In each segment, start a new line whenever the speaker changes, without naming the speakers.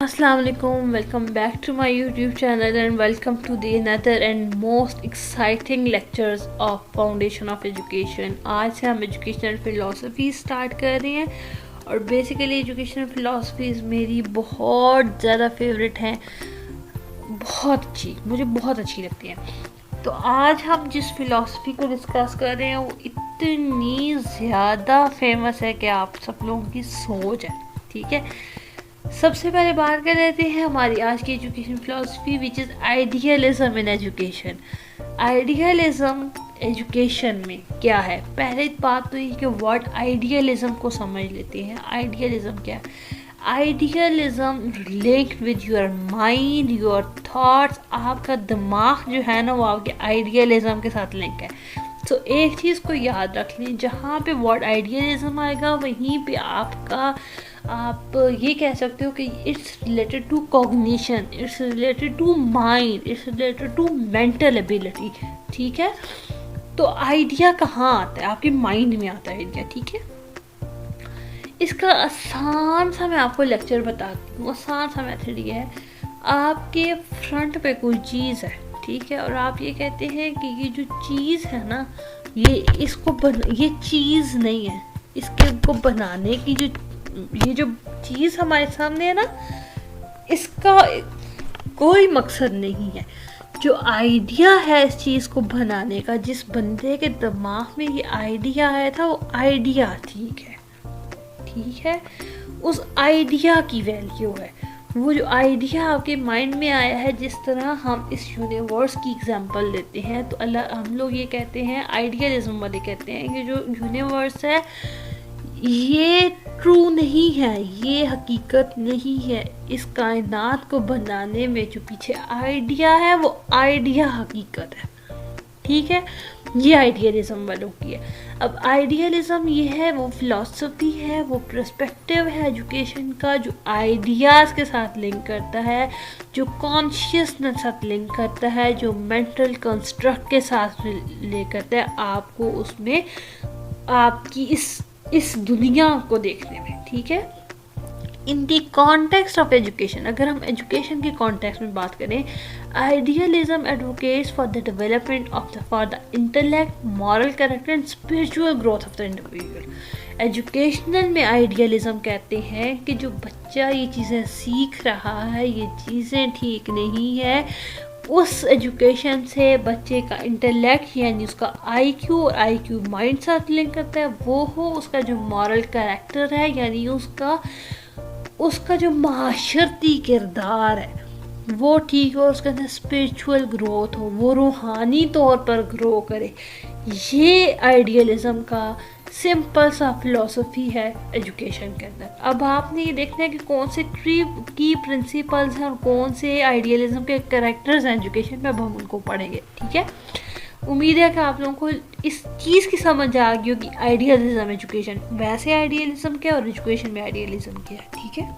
Assalamualaikum, welcome back to my YouTube channel and welcome to the another and most exciting lectures of Foundation of Education। आज से हम educational philosophy start कर रहे हैं और basically educational philosophies मेरी बहुत ज़्यादा फेवरेट हैं, मुझे बहुत अच्छी लगती हैं। तो आज हम जिस फ़िलासफ़ी को डिस्कस कर रहे हैं वो इतनी ज़्यादा फेमस है कि आप सब लोगों की सोच है, ठीक है। सबसे पहले बात कर लेते हैं हमारी आज की education philosophy which is idealism in education. Idealism education में क्या है? पहले बात तो ये कि वर्ड आइडियलिज्म को समझ लेते हैं। आइडियलिज्म क्या है? Idealism linked with your mind, your thoughts. आपका दिमाग जो है ना वो आपके आइडियलिज्म के साथ लिंक है। तो एक चीज़ को याद रख लें, जहाँ पे वर्ड आइडियलिज्म आएगा वहीं पे आप ये कह सकते हो कि it's related to cognition, it's related to mind, it's related to mental ability, ठीक है। तो आइडिया कहाँ आता है? आपके माइंड में आता है आइडिया, ठीक है। इसका आसान सा मैं आपको लेक्चर बताती हूँ। आसान सा मेथड ये है, आपके फ्रंट पे कोई चीज़ है, ठीक है, और आप ये कहते हैं कि ये जो चीज़ है ना ये चीज़ नहीं है, इसके को बनाने की ये जो चीज़ हमारे सामने है ना इसका कोई मकसद नहीं है। जो आइडिया है इस चीज़ को बनाने का, जिस बंदे के दिमाग में ये आइडिया आया था वो आइडिया ठीक है, उस आइडिया की वैल्यू है। वो जो आइडिया आपके माइंड में आया है, जिस तरह हम इस यूनिवर्स की एग्जांपल लेते हैं तो हम लोग ये कहते हैं, आइडियलिज्म वाले कहते हैं कि जो यूनिवर्स है ये ट्रू नहीं है, ये हकीकत नहीं है। इस कायनात को बनाने में जो पीछे आइडिया है वो आइडिया हकीकत है, ठीक है। ये आइडियलिज्म वालों की है। अब आइडियलिज्म ये है, वो फिलॉसफी है, वो पर्सपेक्टिव है एजुकेशन का, जो आइडियाज़ के साथ लिंक करता है, जो कॉन्शियसनेस के साथ लिंक करता है, जो मेंटल कंस्ट्रक्ट के साथ लिंक करता है आपको उसमें आपकी इस दुनिया को देखने में, ठीक है। इन दी कॉन्टेक्स्ट ऑफ एजुकेशन, अगर हम एजुकेशन के कॉन्टेक्स्ट में बात करें, idealism advocates for the development for the intellect, moral character and spiritual growth of the individual. Educational में आइडियलिज्म कहते हैं कि जो बच्चा ये चीज़ें सीख रहा है ये चीज़ें ठीक नहीं है, उस एजुकेशन से बच्चे का इंटेलेक्ट यानी उसका आईक्यू और आईक्यू माइंड साथ लिंक करता है, वो हो उसका जो मॉरल कैरेक्टर है यानी उसका जो माशरती किरदार है वो ठीक हो, उसके अंदर स्पिरिचुअल ग्रोथ हो, वो रूहानी तौर पर ग्रो करे। ये आइडियलिज्म का सिंपल सा फिलॉसफी है एजुकेशन के अंदर। अब आपने ये देखना है कि कौन से की प्रिंसिपल्स हैं और कौन से आइडियलिज्म के कैरेक्टर्स हैं एजुकेशन में, अब हम उनको पढ़ेंगे, ठीक है। उम्मीद है कि आप लोगों को इस चीज़ की समझ आ गई होगी आइडियलिज्म एजुकेशन, वैसे आइडियलिज्म क्या और एजुकेशन में आइडियलिज्म क्या है, ठीक है।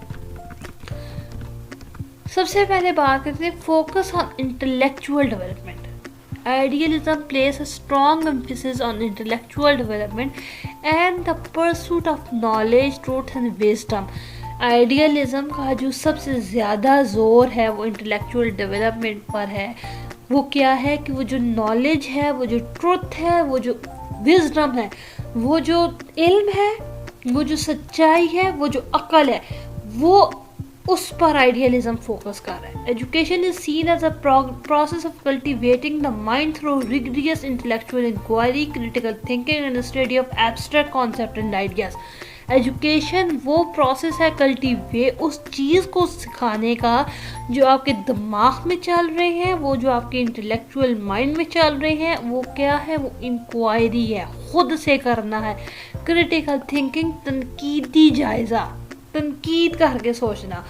सबसे पहले बात करते हैं focus on intellectual development. Idealism places a strong emphasis on intellectual development and the pursuit of knowledge, truth and wisdom. Idealism का जो सबसे ज़्यादा ज़ोर है वो इंटेलेक्चुअल डेवलपमेंट पर है। वो क्या है कि वो जो नॉलेज है, वो जो ट्रुथ है, वो जो विजडम है, वो जो इल्म है, वो जो सच्चाई है, वो जो अक्ल है, वो उस पर आइडियलिज्म फोकस कर रहा है। Education is seen as a process of cultivating the mind through rigorous intellectual inquiry, critical thinking and study of abstract concept and ideas. Education वो प्रोसेस है उस चीज़ को सिखाने का जो आपके दिमाग में चल रहे हैं, वो जो आपके इंटेलेक्चुअल माइंड में चल रहे हैं, वो क्या है? वो इंक्वायरी है, खुद से करना है। क्रिटिकल थिंकिंग, तनकीदी जायज़ा, तनकीद करके सोचना,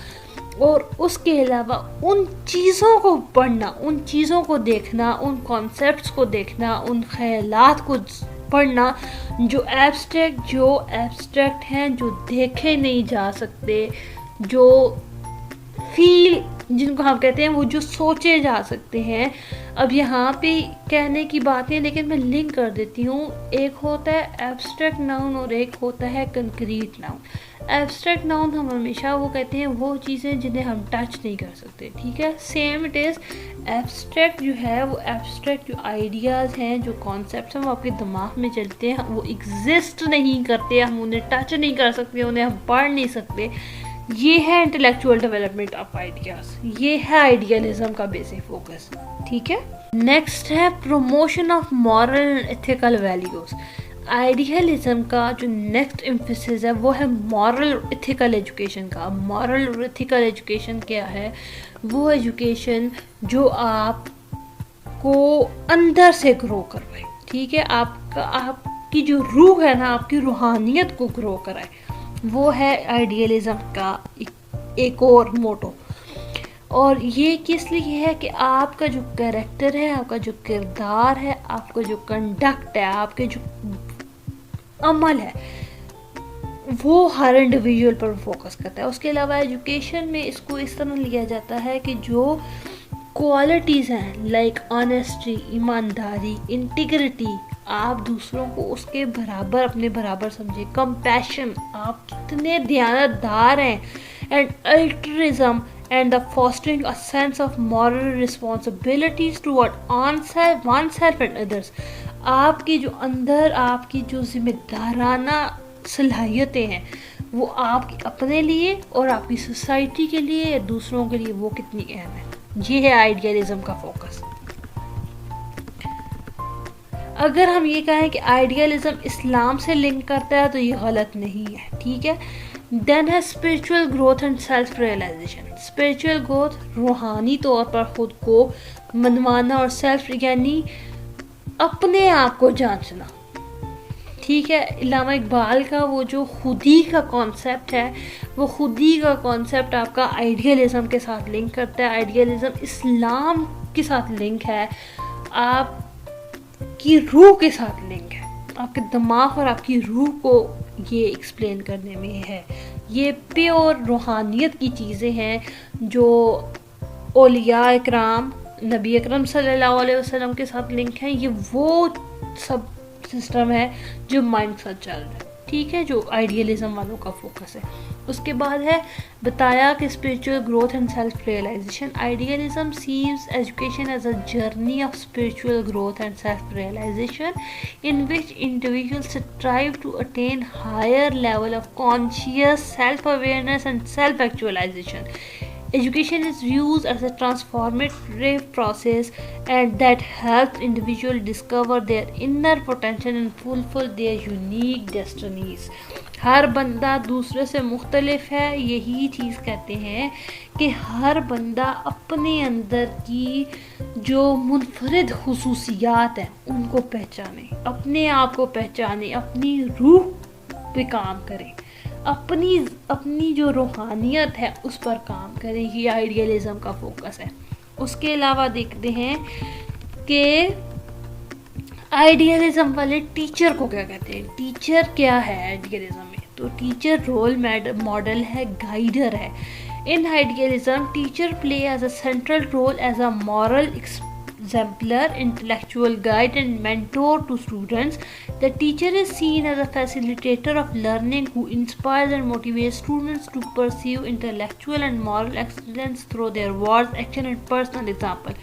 और उसके अलावा उन चीज़ों को पढ़ना, उन चीज़ों को देखना, उन कॉन्सेप्ट्स को देखना, उन ख्यालात को पढ़ना जो एब्स्ट्रैक्ट हैं, जो देखे नहीं जा सकते, जो जिनको हम कहते हैं वो जो सोचे जा सकते हैं। अब यहाँ पे कहने की बातें, लेकिन मैं लिंक कर देती हूँ। एक होता है एब्स्ट्रैक्ट नाउन और एक होता है कंक्रीट नाउन। एब्स्ट्रैक्ट नाउन हम हमेशा वो कहते हैं वो चीज़ें जिन्हें हम टच नहीं कर सकते, ठीक है। सेम इट इज़ एब्स्ट्रैक्ट जो है वो एब्स्ट्रैक्ट जो आइडियाज़ हैं, जो कॉन्सेप्ट्स हैं वो आपके दिमाग में चलते हैं, वो एग्जिस्ट नहीं करते, हम उन्हें टच नहीं कर सकते, उन्हें हम पढ़ नहीं सकते। ये है इंटेलेक्चुअल डेवलपमेंट ऑफ आइडियाज़, ये है आइडियलिज्म का बेसिक फोकस, ठीक है। नेक्स्ट है promotion of moral and ethical values. Idealism का जो नेक्स्ट एम्फेसिस है वो है मॉरल और एथिकल एजुकेशन का। मॉरल और एथिकल एजुकेशन क्या है? वो एजुकेशन जो आपको अंदर से ग्रो करवाए, ठीक है, आपकी जो रूह है ना, आपकी रूहानियत को ग्रो कराए, वो है आइडियलिज्म का एक और मोटो। और ये किस लिए है कि आपका जो कैरेक्टर है, आपका जो किरदार है, आपका जो कंडक्ट है, आपके जो अमल है, वो हर इंडिविजुअल पर फोकस करता है। उसके अलावा एजुकेशन में इसको इस तरह लिया जाता है कि जो क्वालिटीज़ हैं लाइक ऑनेस्टी, ईमानदारी, इंटीग्रिटी, आप दूसरों को उसके बराबर अपने बराबर समझे, कंपैशन, आप कितने दयानतदार हैं, and altruism and the fostering a sense of moral responsibilities toward oneself and others। आपकी जो अंदर आपकी जो जिम्मेदाराना सलाहियतें हैं वो आपकी अपने लिए और आपकी सोसाइटी के लिए या दूसरों के लिए वो कितनी अहम है। ये है आइडियलिज्म का फोकस। अगर हम ये कहें कि आइडियलिज्म इस्लाम से लिंक करता है तो ये गलत नहीं है, ठीक है। देन है spiritual growth and self realisation. Spiritual growth रूहानी तौर पर खुद को मनवाना और सेल्फ यानी अपने आप को जांचना, ठीक है। इल्लामा इकबाल का वो जो खुदी का कॉन्सेप्ट है, वो खुदी का कॉन्सेप्ट आपका आइडियलिज्म के साथ लिंक करता है। आइडियलिज्म इस्लाम के साथ लिंक है, आपकी रूह के साथ लिंक है, आपके दिमाग और आपकी रूह को ये एक्सप्लेन करने में है। ये प्योर रूहानियत की चीज़ें हैं जो औलिया इकराम, नबी अकरम सल्लल्लाहु अलैहि वसल्लम के साथ लिंक है। ये वो सब सिस्टम है जो माइंड साथ चल रहा है, ठीक है, जो आइडियलिज्म वालों का फोकस है। उसके बाद है बताया कि spiritual growth and self realisation. Idealism sees education as a journey of spiritual growth and self realisation in which individuals strive to attain higher level of conscious self awareness and self actualisation. Education is used as a transformative process and that helps individuals discover their inner potential and fulfill their unique destinies। हर बंदा दूसरे से मुख्तलिफ है, यही चीज़ कहते हैं कि हर बंदा अपने अंदर की जो मुनफरिद खुसूसियात हैं उनको पहचाने, अपने आप को पहचाने, अपनी रूह पे काम करे, अपनी जो रूहानियत है उस पर काम करें। ये आइडियलिज्म का फोकस है। उसके अलावा देखते हैं कि आइडियलिज्म वाले टीचर को क्या कहते हैं। टीचर क्या है आइडियलिज्म में? तो टीचर रोल मॉडल है, गाइडर है। In idealism teacher play as a central role as a moral exemplar, intellectual guide and mentor to students. The teacher is seen as a facilitator of learning who inspires and motivates students to pursue intellectual and moral excellence through their words, action and personal example।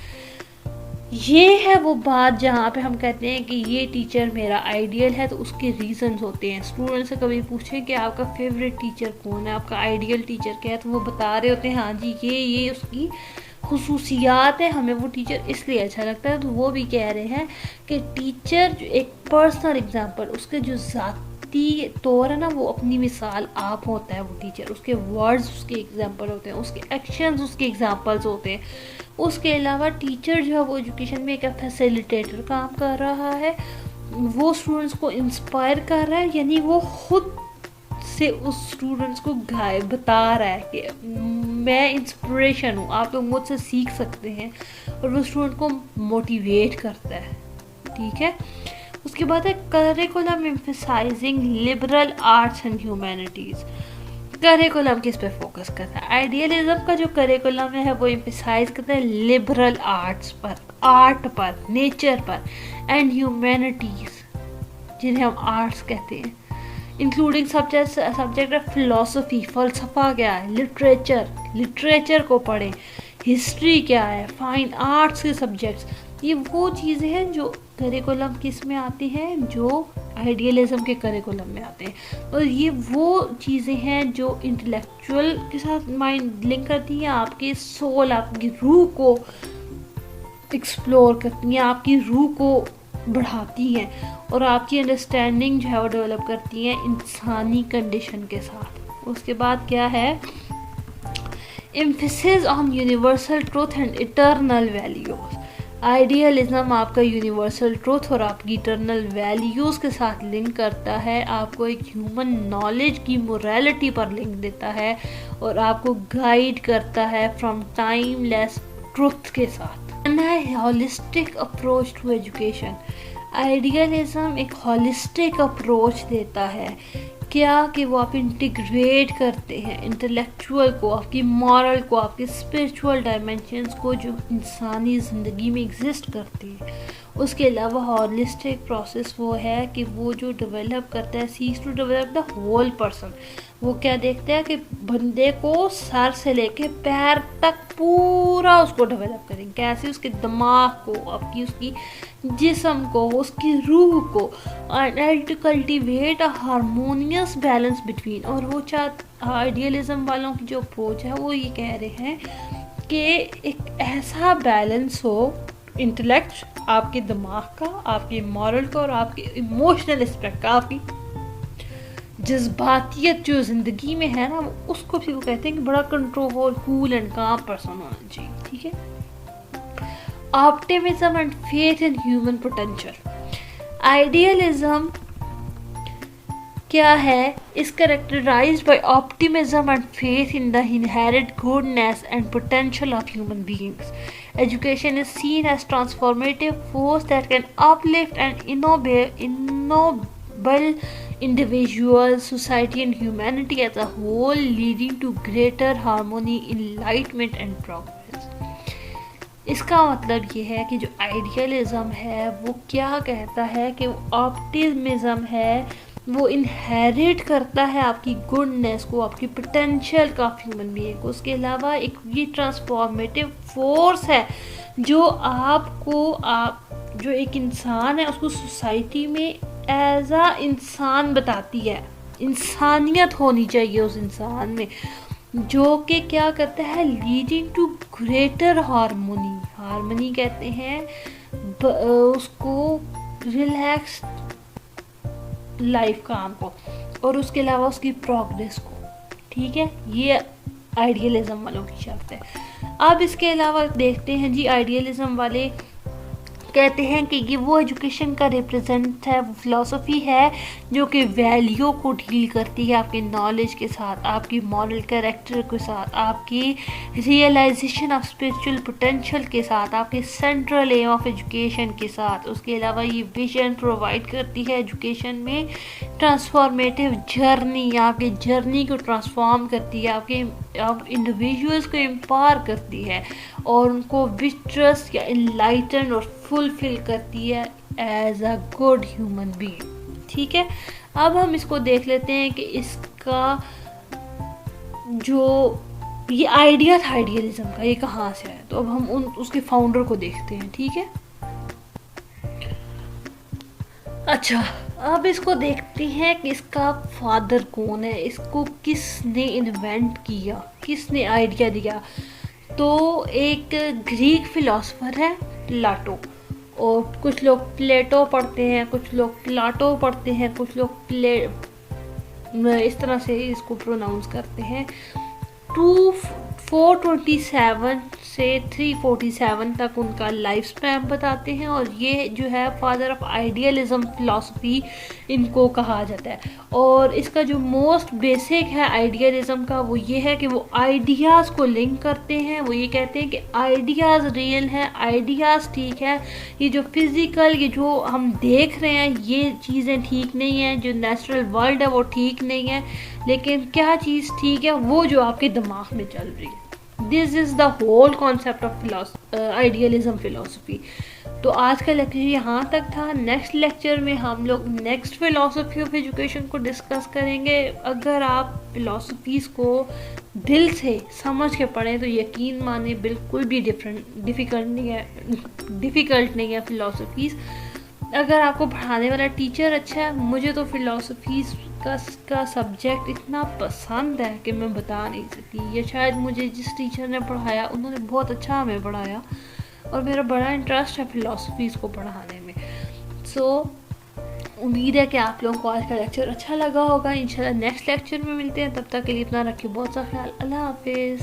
ये है वो बात जहाँ पे हम कहते हैं कि ये टीचर मेरा आइडियल है, तो उसके रीजंस होते हैं। स्टूडेंट से कभी पूछें कि आपका फेवरेट टीचर कौन है, आपका आइडियल टीचर क्या है, तो वो बता रहे होते हैं हाँ जी ये उसकी खुसूसियात है, हमें वो टीचर इसलिए अच्छा लगता है। तो वो भी कह रहे हैं कि टीचर जो एक पर्सनल एग्जांपल, उसके जो ज़ाती तौर है ना, वो अपनी मिसाल आप होता है वो टीचर, उसके वर्ड्स उसके एग्जांपल होते हैं, उसके एक्शंस उसके एग्जांपल्स होते हैं। उसके अलावा टीचर जो है वो एजुकेशन में एक फैसिलिटेटर काम कर रहा है, वो स्टूडेंट्स को इंस्पायर कर रहा है, यानी वो खुद से उस स्टूडेंट्स को बता रहा है कि मैं इंस्पिरेशन हूँ, आप लोग मुझसे सीख सकते हैं, और वो स्टूडेंट को मोटिवेट करता है, ठीक है। उसके बाद है curriculum emphasising liberal arts and humanities. Curriculum किस पे फोकस करता है? आइडियलिज्म का जो करिकुलम है वो एम्फसाइज करता है लिबरल आर्ट्स पर, आर्ट पर, नेचर पर, एंड ह्यूमैनिटीज़ जिन्हें हम आर्ट्स कहते हैं। इंक्लूडिंग सब्जेक्ट ऑफ फिलोसफी, फ़लसफ़ा क्या है, लिटरेचर को पढ़ें, हिस्ट्री क्या है, फाइन आर्ट्स के सब्जेक्ट्स। ये वो चीज़ें हैं जो करिकुलम किस में आती हैं, जो आइडियलिज्म के करिकुलम में आते हैं। और ये वो चीज़ें हैं जो इंटेलेक्चुअल के साथ माइंड लिंक करती हैं, आपके सोल, आपकी रूह को एक्सप्लोर करती हैं, आपकी रूह को बढ़ाती हैं और आपकी अंडरस्टैंडिंग जो है वो डेवलप करती हैं इंसानी कंडीशन के साथ। उसके बाद क्या है, emphasis on universal truth and eternal values. Idealism आपका यूनिवर्सल ट्रूथ और आपकी इटर्नल वैल्यूज़ के साथ लिंक करता है, आपको एक ह्यूमन नॉलेज की मोरालिटी पर लिंक देता है और आपको गाइड करता है फ्रॉम टाइमलेस ट्रूथ के साथ। Holistic approach to education. Idealism एक होलिस्टिक अप्रोच देता है, क्या कि वो आप इंटीग्रेट करते हैं इंटेलेक्चुअल को, आपकी मॉरल को, आपके स्पिरिचुअल डायमेंशंस को जो इंसानी ज़िंदगी में एग्जिस्ट करती है। उसके अलावा हॉलिस्टिक प्रोसेस वो है कि वो जो डेवलप करता है, seeks to develop the whole person. वो क्या देखता है कि बंदे को सर से लेके पैर तक पूरा उसको डेवलप करें, कैसे उसके दिमाग को, आपकी उसकी जिस्म को, उसकी रूह को, and to cultivate a harmonious balance between. और वो आइडियलिज्म वालों की जो अप्रोच है वो ये कह रहे हैं कि एक ऐसा बैलेंस हो इंटेलेक्ट, आपके दिमाग का, आपके मॉरल का और आपके इमोशनल एस्पेक्ट का, आपकी जज्बातियत जो ज़िंदगी में है ना, उसको भी वो कहते हैं कि बड़ा कंट्रोल, कूल एंड काम पर्सन होना चाहिए। ठीक है, optimism and faith in human potential. Idealism क्या है, is characterized by optimism and faith in the inherent goodness and potential of human beings. Education is seen as transformative force that can uplift and ennoble individuals, society and humanity as a whole, leading to greater harmony, enlightenment and progress. इसका मतलब ये है कि जो idealism है वो क्या कहता है कि वो ऑप्टिमिज्म है, वो इनहेरिट करता है आपकी गुडनेस को, आपकी पोटेंशियल का ह्यूमन बीइंग को। उसके अलावा एक ये ट्रांसफॉर्मेटिव फोर्स है जो आपको जो एक इंसान है उसको सोसाइटी में एज आ इंसान बताती है, इंसानियत होनी चाहिए उस इंसान में, जो कि क्या करता है, लीडिंग टू ग्रेटर हार्मनी कहते हैं उसको, रिलैक्स लाइफ काम को, और उसके अलावा उसकी प्रोग्रेस को। ठीक है, ये आइडियलिज्म वालों की शर्त है। अब इसके अलावा देखते हैं जी, आइडियलिज्म वाले कहते हैं कि ये वो एजुकेशन का रिप्रेजेंट है, वो फिलॉसफी है जो कि वैल्यू को डील करती है आपके नॉलेज के साथ, आपकी मॉरल कैरेक्टर के साथ, आपकी रियलाइजेशन ऑफ स्पिरिचुअल पोटेंशियल के साथ, आपके सेंट्रल एम ऑफ एजुकेशन के साथ। उसके अलावा ये विजन प्रोवाइड करती है एजुकेशन में, ट्रांसफॉर्मेटिव जर्नी, आपके जर्नी को ट्रांसफॉर्म करती है, आपके इंडिविजुअल्स को एम्पावर करती है और उनको विट्रस या इनलाइटन और फुलफिल करती है as a good human being. ठीक है, अब हम इसको देख लेते हैं कि इसका जो ये आइडिया था आइडियलिज्म का, ये कहाँ से आया। तो अब हम उसके फाउंडर को देखते हैं। ठीक है, अच्छा, अब इसको देखते हैं कि इसका फादर कौन है, इसको किसने इन्वेंट किया, किसने आइडिया दिया। तो एक ग्रीक फिलोसफर है प्लाटो, और कुछ लोग प्लेटो पढ़ते हैं, कुछ लोग प्लाटो पढ़ते हैं, कुछ लोग इस तरह से इसको प्रोनाउंस करते हैं। 427 से 347 तक उनका लाइफ स्पैन बताते हैं, और ये जो है फादर ऑफ आइडियलिज्म फिलॉसफी इनको कहा जाता है। और इसका जो मोस्ट बेसिक है आइडियलिज्म का वो ये है कि वो आइडियाज़ को लिंक करते हैं। वो ये कहते हैं कि आइडियाज़ रियल हैं, आइडियाज़ ठीक है, ये जो फिज़िकल, ये जो हम देख रहे हैं ये चीज़ें ठीक नहीं हैं, जो नेचुरल वर्ल्ड है वो ठीक नहीं है, लेकिन क्या चीज़ ठीक है, वो जो आपके दिमाग में चल रही है। This is the whole concept of idealism philosophy. तो आज का लेक्चर यहाँ तक था। नेक्स्ट लेक्चर में हम लोग नेक्स्ट फिलॉसफी ऑफ एजुकेशन को डिस्कस करेंगे। अगर आप फिलॉसफीज़ को दिल से समझ के पढ़ें तो यकीन माने बिल्कुल भी डिफ़िकल्ट नहीं है फिलॉसफीज़। अगर आपको पढ़ाने वाला टीचर अच्छा है, मुझे तो फिलॉसफीज़ का सब्जेक्ट इतना पसंद है कि मैं बता नहीं सकती। ये शायद मुझे जिस टीचर ने पढ़ाया उन्होंने बहुत अच्छा हमें पढ़ाया और मेरा बड़ा इंटरेस्ट है फ़िलासफ़ीज़ को पढ़ाने में। सो उम्मीद है कि आप लोगों को आज का लेक्चर अच्छा लगा होगा। इंशाल्लाह नेक्स्ट लेक्चर में मिलते हैं, तब तक के लिए अपना रखिए बहुत सा ख्याल। अल्लाह हाफिज़।